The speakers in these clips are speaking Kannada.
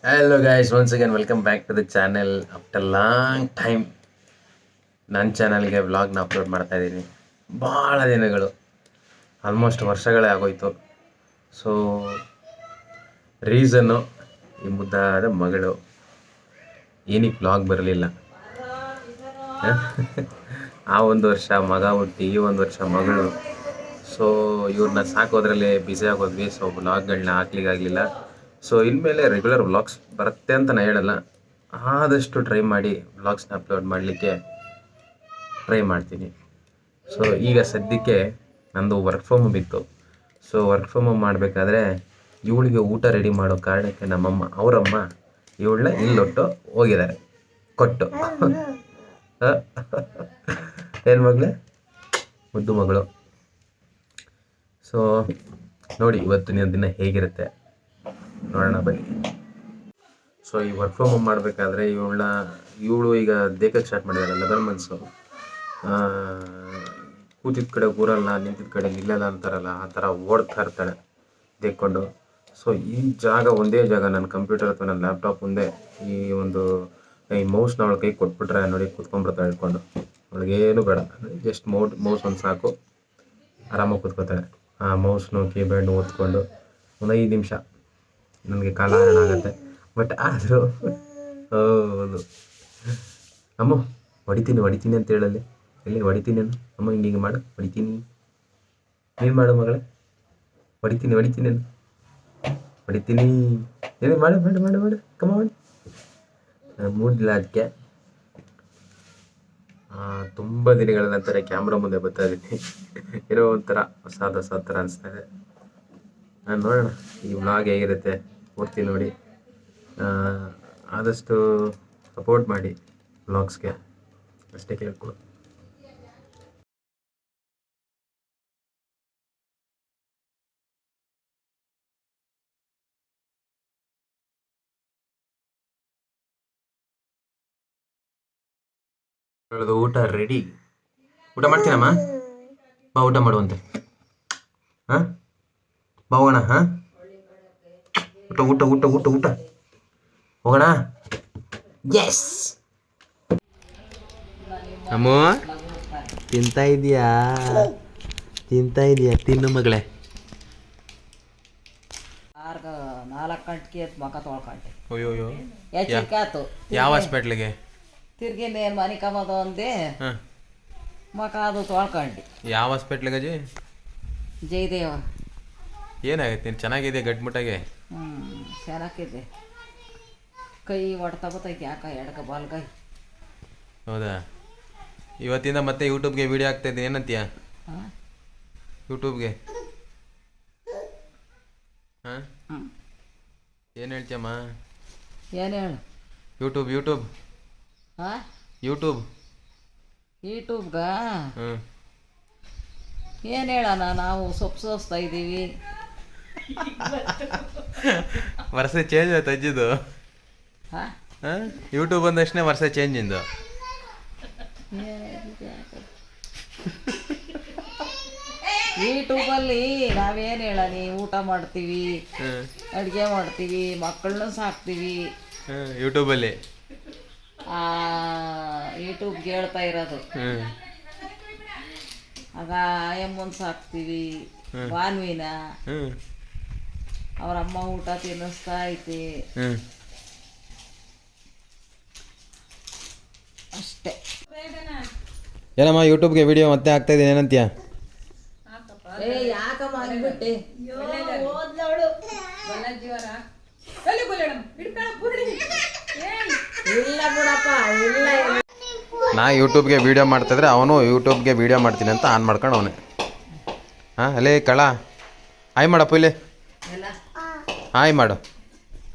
Hello guys, once again welcome back to the channel. After long time ನನ್ನ ಚಾನಲ್ಗೆ ವ್ಲಾಗ್ನ ಅಪ್ಲೋಡ್ ಮಾಡ್ತಾ ಇದ್ದೀನಿ. ಭಾಳ ದಿನಗಳು, ಆಲ್ಮೋಸ್ಟ್ ವರ್ಷಗಳೇ ಆಗೋಯ್ತು. ಸೊ ರೀಸನ್ನು ಈ ಮುದ್ದಾದ ಮಗಳು. ಏನಕ್ಕೆ ವ್ಲಾಗ್ ಬರಲಿಲ್ಲ? ಆ ಒಂದು ವರ್ಷ ಮಗ ಹುಟ್ಟಿ, ಈ ಒಂದು ವರ್ಷ ಮಗಳು. ಸೊ ಇವ್ರನ್ನ ಸಾಕೋದ್ರಲ್ಲಿ ಬ್ಯುಸಿ ಆಗೋದ್ವಿ. ಸೊ ವ್ಲಾಗ್ಗಳನ್ನ ಹಾಕ್ಲಿಕ್ಕಾಗಲಿಲ್ಲ. ಸೊ ಇನ್ಮೇಲೆ ರೆಗ್ಯುಲರ್ ವ್ಲಾಗ್ಸ್ ಬರುತ್ತೆ ಅಂತ ನಾನು ಹೇಳಲ್ಲ, ಆದಷ್ಟು ಟ್ರೈ ಮಾಡಿ ವ್ಲಾಗ್ಸ್ನ ಅಪ್ಲೋಡ್ ಮಾಡಲಿಕ್ಕೆ ಟ್ರೈ ಮಾಡ್ತೀನಿ. ಸೊ ಈಗ ಸದ್ಯಕ್ಕೆ ನಂದು ವರ್ಕ್ ಫ್ರಮ್ ಹೋಮ್ ಇತ್ತು. ಸೊ ವರ್ಕ್ ಫ್ರಮ್ ಹೋಮ್ ಮಾಡಬೇಕಾದ್ರೆ ಇವಳಿಗೆ ಊಟ ರೆಡಿ ಮಾಡೋ ಕಾರಣಕ್ಕೆ ನಮ್ಮಮ್ಮ ಅವರಮ್ಮ ಇವಳನ್ನ ಇಲ್ಲೊಟ್ಟು ಹೋಗಿದ್ದಾರೆ ಕೊಟ್ಟು. ಏನು ಮಗಳೇ, ಮುದ್ದು ಮಗಳು. ಸೊ ನೋಡಿ ಇವತ್ತಿನ ದಿನ ಹೇಗಿರುತ್ತೆ ನೋಡೋಣ ಬನ್ನಿ. ಸೊ ಈ ವರ್ಕ್ ಫ್ರಮ್ ಹೋಮ್ ಮಾಡಬೇಕಾದ್ರೆ ಇವಳು ಈಗ ದೇಕಕ್ಕೆ ಸ್ಟಾರ್ಟ್ ಮಾಡಿದ್ದಾರೆ 11 ಮಂತ್ಸು. ಕೂತಿದ್ದ ಕಡೆ ಕೂರಲ್ಲ, ನಿಂತಿದ್ದ ಕಡೆ ನಿಲ್ಲಲ್ಲ ಅಂತಾರಲ್ಲ, ಆ ಥರ ಓಡ್ತಾ ಇರ್ತಾಳೆ ದೇಕ್ಕೊಂಡು. ಸೊ ಈ ಜಾಗ ಒಂದೇ ಜಾಗ, ನನ್ನ ಕಂಪ್ಯೂಟರ್ ಅಥವಾ ನನ್ನ ಲ್ಯಾಪ್ಟಾಪ್ ಮುಂದೆ ಈ ಮೌಸ್ನ ಅವಳ ಕೈ ಕೊಟ್ಬಿಟ್ರೆ ನೋಡಿ ಕೂತ್ಕೊಂಡ್ಬಿಡ್ತಾಳೆ ಹಿಡ್ಕೊಂಡು. ಅವಳಿಗೇನು ಬೇಡ, ಜಸ್ಟ್ ಮೌಸ್ ಒಂದು ಸಾಕು, ಆರಾಮಾಗಿ ಕೂತ್ಕೋತಾಳೆ. ಆ ಮೌಸ್ನು ಕೀಬೋರ್ಡ್ನು ಓದ್ಕೊಂಡು ಒಂದು 5 ನಿಮಿಷ ನನಗೆ ಕಾಲಹರಣ ಆಗುತ್ತೆ. ಬಟ್ ಆದರೂ ಹೌದು, ಅಮ್ಮ ಹೊಡಿತೀನಿ ಅಂತ ಹೇಳಲ್ಲಿ. ಎಲ್ಲಿ ಹೊಡಿತೀನಿ ಅನ್ನು ಅಮ್ಮ, ಹಿಂಗೆ ಮಾಡು, ಹೊಡಿತೀನಿ. ನೀನು ಮಾಡು ಮಗಳೇ, ಹೊಡಿತೀನಿ ಅನ್ನು ಹೊಡಿತೀನಿ. ಏನು ಮಾಡು ಕಮ್ಮ ಮಾಡಿ. ಮೂಡಿಲ್ಲ ಅದಕ್ಕೆ. ತುಂಬ ದಿನಗಳ ನಂತರ ಕ್ಯಾಮ್ರಾ ಮುಂದೆ ಬರ್ತಾ ಇದ್ದೀನಿ. ಏನೋ ಒಂಥರ ಹೊಸ ಥರ ಅನಿಸ್ತಾ ಇದೆ. ನೋಡೋಣ ಈ ವ್ಲಾಗ್ ಹೇಗಿರುತ್ತೆ ಪೂರ್ತಿ ನೋಡಿ. ಆದಷ್ಟು ಸಪೋರ್ಟ್ ಮಾಡಿ ವ್ಲಾಗ್ಸ್ಗೆ, ಅಷ್ಟೇ ಕೇಳ್ಕೊಳ್ಳು. ಊಟ ರೆಡಿ. ಊಟ ಮಾಡ್ತೀನಮ್ಮ? ಬಾ ಊಟ ಮಾಡುವಂತೆ. ಹಾಂ ಬಾ ಹೋಗೋಣ. ಹಾಂ ಊಟ ಹೋಗೋಣ. ಎಸ್ ಅಮ್ಮ, ತಿಂತಾ ಇದೀಯಾ? ತಿನ್ನು ಮಗಳೇ. 4 ಗಂಟೆಗೆ ಮಕ ತೊಳ್ಕೊಂಡೆ. ಅಯ್ಯೋ, ಹೆಚ್ಚಿಕಾತು. ಯಾವ ಹಾಸ್ಪಿಟ್ಲಿಗೆ? ತಿರ್ಗಿ ನೇನು ಮನೆ ಕಮ್ಮದು ಅಂದೆ, ಮಕ ಅದು ತೊಳ್ಕೊಂಡೆ. ಯಾವ ಹಾಸ್ಪಿಟ್ಲಿಗೆ ಅಜ್ಜಿ? ಜಯದೇವ. ಏನಾಗೈತೆ? ನೀನು ಚೆನ್ನಾಗಿದೆ ಗಟ್ಮುಟ್ಟಾಗೆ? ಚೆನ್ನಾಗಿದೆ. ಕೈ ಹೊಡ್ತಾ ಬತ್ತೈತೆ ಯಾಕ ಎಡಕ ಬಾಲ್ಗೈ. ಹೌದಾ? ಇವತ್ತಿಂದ ಮತ್ತೆ ಯೂಟ್ಯೂಬ್ಗೆ ವಿಡಿಯೋ ಹಾಕ್ತಾಯಿದ್ದೀನಿ, ಏನಂತೀಯ? ಯೂಟ್ಯೂಬ್ಗೆ ಹಾಂ ಏನು ಹೇಳ್ತೀಯಮ್ಮ? ಏನು ಹೇಳು? ಯೂಟ್ಯೂಬ್ ಹಾಂ ಯೂಟ್ಯೂಬ್ಗ ಏನು ಹೇಳೋಣ, ನಾವು ಸೊಪ್ಪು ಸೋಸ್ತಾ ಇದ್ದೀವಿ. ವರ್ಷ ಚೇಂಜ್ ಆಯ್ತು ಅಜ್ಜಿದು. ಹಾಂ ಯೂಟ್ಯೂಬ್ ಅಂದ ತಕ್ಷಣ ವರ್ಷ ಚೇಂಜ್ ಇಂದು. ಯೂಟ್ಯೂಬಲ್ಲಿ ನಾವೇನು ಹೇಳನಿ, ಊಟ ಮಾಡ್ತೀವಿ, ಅಡುಗೆ ಮಾಡ್ತೀವಿ, ಮಕ್ಕಳನ್ನೂ ಸಾಕ್ತೀವಿ. ಯೂಟ್ಯೂಬಲ್ಲಿ ಯೂಟ್ಯೂಬ್ಗೆ ಹೇಳ್ತಾ ಇರೋದು. ಆಗ ಆಯಮ್ಮನ ಸಾಕ್ತೀವಿ, ಬಾನ್ವಿನ ಅವರಮ್ಮ ಊಟ ತಿನ್ನಿಸ್ತಾ ಐತಿ ಅಷ್ಟೇ. ಏನಮ್ಮ ಯೂಟ್ಯೂಬ್ಗೆ ವಿಡಿಯೋ ಮತ್ತೆ ಹಾಕ್ತಾ ಇದ್ದೀನಿ, ಏನಂತೀಯ? ಯಾಕಮ್ಮ ಅಂದ್ಬಿಟ್ಟೆ? ಇಲ್ಲ ಬಿಡಪ್ಪ, ಇಲ್ಲ. ನಾ ಯೂಟ್ಯೂಬ್ಗೆ ವೀಡಿಯೋ ಮಾಡ್ತಾಯಿದ್ರೆ ಅವನು ಯೂಟ್ಯೂಬ್ಗೆ ವೀಡಿಯೋ ಮಾಡ್ತೀನಿ ಅಂತ ಆನ್ ಮಾಡ್ಕೊಂಡು ಅವನೇ. ಅಲ್ಲೇ ಕಳ ಹಾಯ್ ಮಾಡಪ್ಪ, ಇಲ್ಲಿ ಹಾಯ್ ಮಾಡು.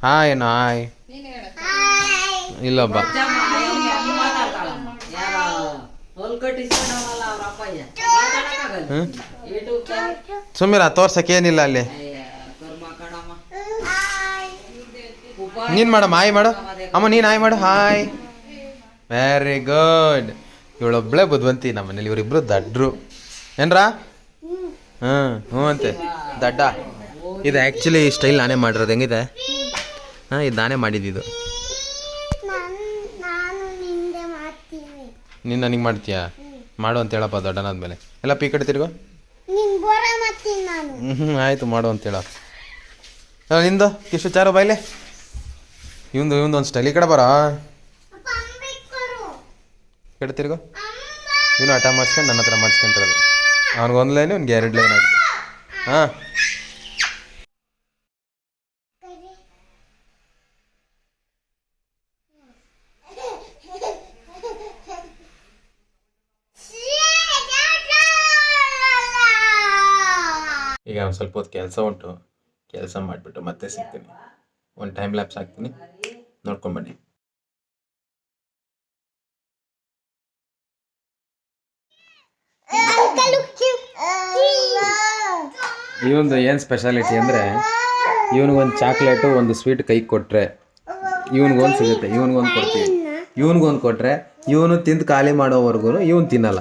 ಹಾಯ್ ಇಲ್ಲೊಬ್ಬ ಸುಮ್ಮೀರ ತೋರ್ಸಕ್ಕೇನಿಲ್ಲ ಅಲ್ಲಿ. ನೀನು ಮಾಡಮ್ಮ, ಹಾಯ್ ಮಾಡು ಅಮ್ಮ, ನೀನು ಹಾಯ್ ಮಾಡು. Hi, very good. ಇವಳೊಬ್ಬಳೇ ಬುದ್ಧಿವಂತಿ ನಮ್ಮ ಮನೇಲಿ, ಇವರಿಬ್ರು ದಡ್ರು ಏನ್ರಾ? ಹ್ಞೂ ಅಂತೆ ದಡ್ಡ. ಇದು ಆ್ಯಕ್ಚುಲಿ ಸ್ಟೈಲ್ ನಾನೇ ಮಾಡಿರೋದು. ಹೆಂಗಿದೆ? ಹಾಂ ಇದು ನಾನೇ ಮಾಡಿದ್ದಿದ್ದು. ನೀನು ನನಗೆ ಮಾಡ್ತೀಯಾ? ಮಾಡು ಅಂತ ಹೇಳಪ್ಪ ದೊಡ್ಡನಾದ್ಮೇಲೆ. ಎಲ್ಲ ಪೀ ಕಡೆ ತಿರ್ಗೋ. ಆಯಿತು ಮಾಡು ಅಂತೇಳ. ನಿಂದು ಕಿಶು ಚಾರು ಬಾಯ್ಲೆ. ಇವಂದು ಒಂದು ಸ್ಟೈಲ್ ಈ ಕಡೆ ಬರ ಕಡೆ ತಿರ್ಗೋ. ಇವನು ಆಟ ಮಾಡಿಸ್ಕೊಂಡು ನನ್ನ ಹತ್ರ ಮಾಡಿಸ್ಕೊಂತಿರೋದು. ಅವ್ನಿಗೆ ಒಂದು ಲೈನ್ ಅವ್ನಿಗೆ 2 ಲೈನ್ ಆಗಿದೆ. ಹಾಂ ಈಗ ಒಂದು ಸ್ವಲ್ಪ ಹೊತ್ತು ಕೆಲಸ ಉಂಟು. ಕೆಲಸ ಮಾಡಿಬಿಟ್ಟು ಮತ್ತೆ ಸಿಗ್ತೀನಿ. ಒಂದು ಟೈಮ್ ಲ್ಯಾಪ್ಸ್ ಹಾಕ್ತೀನಿ, ನೋಡ್ಕೊಂಬನ್ನಿ. ಇವೊಂದು ಏನು ಸ್ಪೆಷಾಲಿಟಿ ಅಂದರೆ, ಇವನಿಗೊಂದು ಚಾಕ್ಲೇಟು ಒಂದು ಸ್ವೀಟ್ ಕೈಗೆ ಕೊಟ್ಟರೆ ಇವನಿಗೊಂದು ಸಿಗುತ್ತೆ, ಇವನಿಗೊಂದು ಕೊಡ್ತೀವಿ. ಇವನಿಗೊಂದು ಕೊಟ್ಟರೆ ಇವನು ತಿಂದು ಖಾಲಿ ಮಾಡೋವರೆಗೂ ಇವನು ತಿನ್ನಲ್ಲ.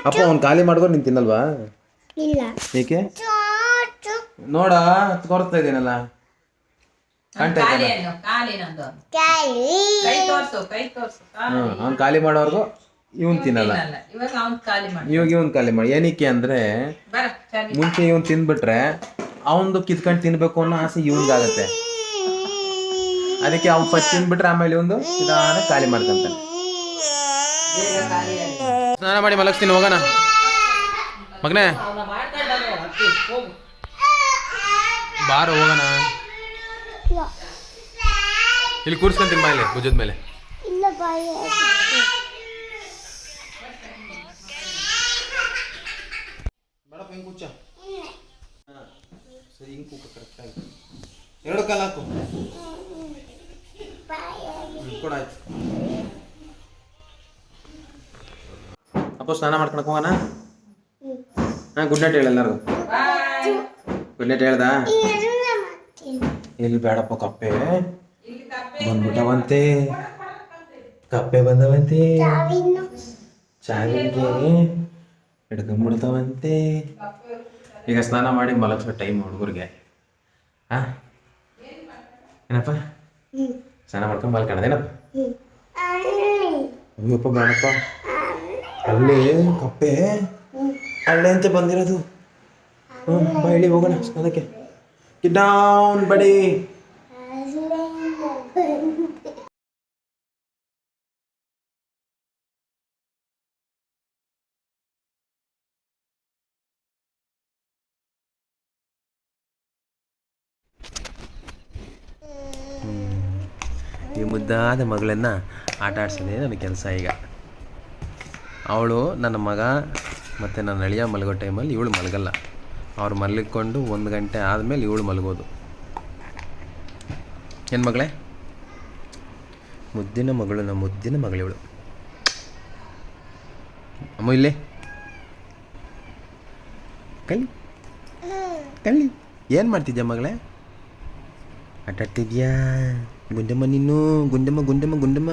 ಅಪ್ಪ ಅವ್ನು ಖಾಲಿ ಮಾಡಿದ್ರು ನೀನು ತಿನ್ನಲ್ವಾ? ಏಕೆ ನೋಡ ತೋರಿಸ್ತಾ ಇದ್ದೀನಲ್ಲ, ಕಾಣ್ತಾ ಇದ್ದಾನೆ. ಅವ್ನು ಖಾಲಿ ಮಾಡೋವರೆಗೂ ಇವನ್ ತಿನ್ನಲ್ಲ. ಇವಾಗ ಇವನ್ ಖಾಲಿ ಮಾಡಿ ಏನಕ್ಕೆ ಅಂದ್ರೆ, ಮುಂಚೆ ಇವನ್ ತಿಂದ್ಬಿಟ್ರೆ ಅವನ್ದು ಕಿತ್ಕೊಂಡು ತಿನ್ಬೇಕು ಅನ್ನೋ ಆಸೆ ಇವನ್ಗಾಗತ್ತೆ. ಅದಕ್ಕೆ ಅವ್ನು ಫಸ್ಟ್ ತಿಂದ್ಬಿಟ್ರೆ ಆಮೇಲೆ ಇವನು ನಿಧಾನ ಖಾಲಿ ಮಾಡ್ಕೊಂತಾನೆ. ಸ್ನಾನ ಮಾಡಿ ಮಲಗಿಸ್ತೀನಿ, ಹೋಗೋಣ ಮಗನೇ. ಬಾರು ಹೋಗೋಣ. ಇಲ್ಲಿ ಕೂರ್ಸ್ಕೊಂತೀನಿ ಬಾ, ಇಲ್ಲಿ ಭುಜದ ಮೇಲೆ. ಬೇಡಪ್ಪ ಹಿಂಗೆ ಕೂಚ. ಸರಿ ಹಿಂಗೆ ಕೂಕ ಕರೆಕ್ಟಾಗಿ. 2 ಕಾಲು ಹಾಕು. ಕೂಡ ಆಯ್ತು. ಅಪ್ಪ ಸ್ನಾನ ಮಾಡ್ಕೊಳಕ್ ಹೋಗೋಣ. ಹಾಂ ಗುಡ್ ನೈಟ್ ಹೇಳ ಎಲ್ಲರಿಗೂ. ಗುಡ್ ನೈಟ್ ಹೇಳ್ದ? ಇಲ್ಲಿ ಬೇಡಪ್ಪ, ಕಪ್ಪೆ ಬಂದ್ಬಿಟ್ಟವಂತೆ. ಕಪ್ಪೆ ಬಂದವಂತೆ, ಚಾವಿಗೆ ಹಿಡ್ಕೊಂಡ್ಬಿಡ್ತಾವಂತೆ. ಈಗ ಸ್ನಾನ ಮಾಡಿ ಮಲಗಿಸೋ ಟೈಮ್ ಹುಡುಗರಿಗೆ. ಹಾಂ ಏನಪ್ಪ, ಸ್ನಾನ ಮಾಡ್ಕೊಂಡು ಮಲ್ಕೊಳ್ಳೋದೇನಪ್ಪ? ಅಯ್ಯಪ್ಪ ಬೇಡಪ್ಪ, ಅಲ್ಲೇ ಕಪ್ಪೆ ಅಲ್ಲೇ ಅಂತ ಬಂದಿರೋದು. ಬಾ ಹೇಳಿ ಹೋಗೋಣ ಸ್ನಾನಕ್ಕೆ. ಡೌನ್ ಬಡಿ. ಈ ಮುದ್ದಾದ ಮಗಳನ್ನು ಆಟ ಆಡ್ಸೋದೇ ನನ್ನ ಕೆಲಸ. ಈಗ ಅವಳು ನನ್ನ ಮಗ ಮತ್ತು ನನ್ನ ಅಳಿಯ ಮಲಗೋ ಟೈಮಲ್ಲಿ ಇವಳು ಮಲಗಲ್ಲ. ಅವ್ರು ಮಲಗಿಕೊಂಡು 1 ಗಂಟೆ ಆದಮೇಲೆ ಇವಳು ಮಲಗೋದು. ಏನು ಮಗಳೇ, ಮುದ್ದಿನ ಮಗಳು, ನಮ್ಮ ಮುದ್ದಿನ ಮಗಳಿವಳು. ಅಮ್ಮ ಇಲ್ಲೇ ಕಳ್ಳಿ ಕಳ್ಳಿ. ಏನು ಮಾಡ್ತಿದ್ಯಾ ಮಗಳೇ? ಆಟ ಆಡ್ತಿದ್ಯಾ? ಗುಂಡಮ್ಮ ನೀನು, ಗುಂಡಮ್ಮ ಗುಂಡಮ್ಮ ಗುಂಡಮ್ಮ.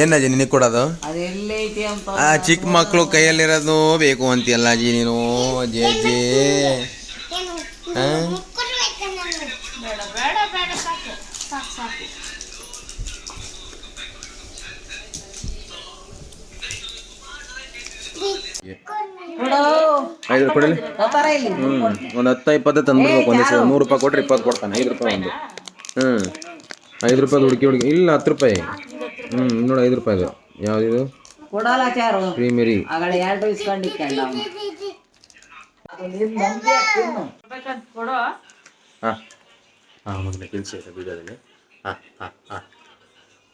ಏನಜ್ಜಿ ನಿನಗೆ ಕೊಡೋದು? ಆ ಚಿಕ್ಕ ಮಕ್ಕಳು ಕೈಯಲ್ಲಿರೋದು ಬೇಕು ಅಂತೀಯಲ್ಲ ಅಜ್ಜಿ ನೀನು. ಅಜ್ಜಿ ಅಜ್ಜಿ ಐದು ಕೊಡಲಿ. ಒಂದು 10-20 ತಂದ್ಬಿಡ್ಬೇಕು. ಒಂದೇ 100 ರೂಪಾಯಿ ಕೊಟ್ರೆ 20 ಕೊಡ್ತಾನೆ. 5 ರೂಪಾಯಿ ಒಂದು. 5 ರೂಪಾಯಿ ಹುಡುಕಿ ಇಲ್ಲ 10 ರೂಪಾಯಿ. ನೋಡಿ 5 ರೂಪಾಯಿದು ಯಾವ್ದಿದು? ಪ್ರೀಮಿಯರಿ. ಹಾಂ ಮಗನೇ ತಿನ್ಸಿ ಬೀಡೋದಲ್ಲಿ.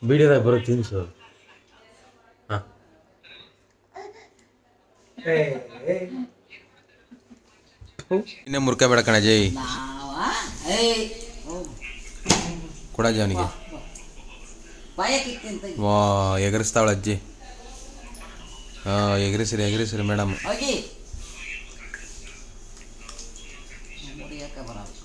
ಬೀಡೋದಾಗ ಬರೋ ತಿನ್ಸು. ಹಾಂ ಇನ್ನೇ ಮುರ್ಕ ಬೇಡ ಕಣಜಿ. ಕೊಡಜ್ಜಿ ಅವನಿಗೆ. ವಾ ಎಗರಿಸ್ತಾವಳ ಅಜ್ಜಿ. ಎಗರಿಸಿರಿ ಎಗರಿಸಿರಿ ಮೇಡಮ್. ಮುರಿಯೋಕೆ ಬರೋದು.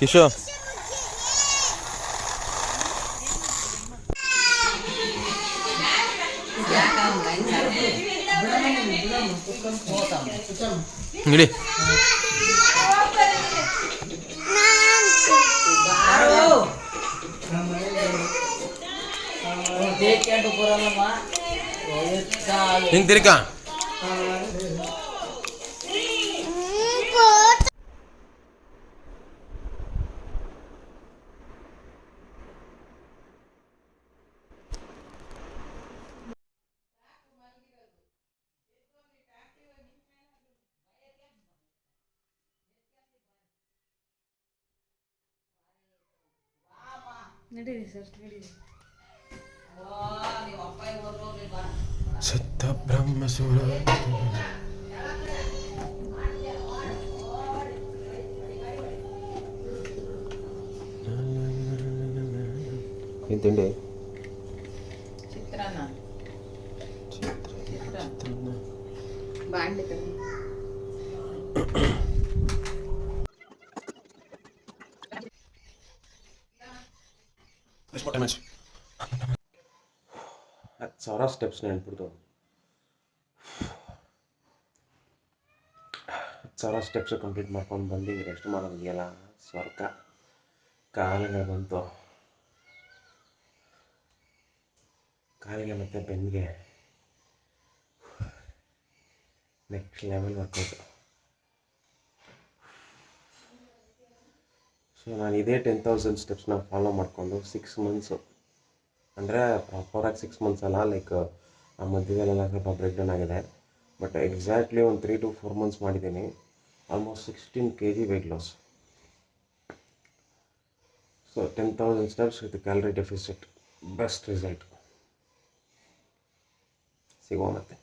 ಕಿಶೋ ಇಡಿ ಹಿಂಗೆ ತಿರ್ಕಾ ಸಿದ್ಧ ಬ್ರಹ್ಮ ಸುರ ಏನು ತಿಂಡಿ ಚಿತ್ರಾನ್ನ ಬಾಂಡ್ಲಿ ಹತ್ತು ಸಾವಿರ ಸ್ಟೆಪ್ಸ್ ನೆನ್ಬಿಡ್ತು. 10,000 ಸ್ಟೆಪ್ಸ್ ಕಂಪ್ಲೀಟ್ ಮಾಡ್ಕೊಂಡು ಬಂದು ರೆಸ್ಟ್ ಮಾಡೋದಿದೆಯಲ್ಲ ಸ್ವರ್ಗ. ಕಾಲಿಗೆ ಬಂತು, ಕಾಲಿಗೆ ಮತ್ತು ಬೆನ್ನಿಗೆ ನೆಕ್ಸ್ಟ್ ಲೆವೆಲ್ ವರ್ಕೌಟು. ಸೊ ನಾನು ಇದೇ 10,000 ಸ್ಟೆಪ್ಸ್ನ ಫಾಲೋ ಮಾಡಿಕೊಂಡು 6 ಮಂತ್ಸು, ಅಂದರೆ ಪ್ರಾಪರಾಗಿ 6 ಮಂತ್ಸ್ ಅಲ್ಲ, ಲೈಕ್ ಆ ಮಧ್ಯದಲ್ಲೆಲ್ಲ ಸ್ವಲ್ಪ ಬ್ರೇಕ್ ಡೌನ್ ಆಗಿದೆ. ಬಟ್ ಎಕ್ಸಾಕ್ಟ್ಲಿ ಒಂದು 3 to 4 ಮಂತ್ಸ್ ಮಾಡಿದ್ದೀನಿ. Almost 16 kg weight loss. So 10,000 steps with calorie deficit, best result. ಸಿಗುವ ಮತ್ತೆ.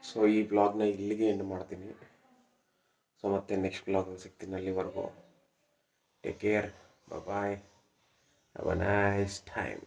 ಸೊ ಈ ಬ್ಲಾಗ್ನ ಇಲ್ಲಿಗೆ ಎಂಡ್ ಮಾಡ್ತೀನಿ. ಸೊ ಮತ್ತೆ ನೆಕ್ಸ್ಟ್ ಬ್ಲಾಗಲ್ಲಿ ಸಿಗ್ತೀನಿ. ಅಲ್ಲಿವರೆಗೂ take care, bye, have a nice time.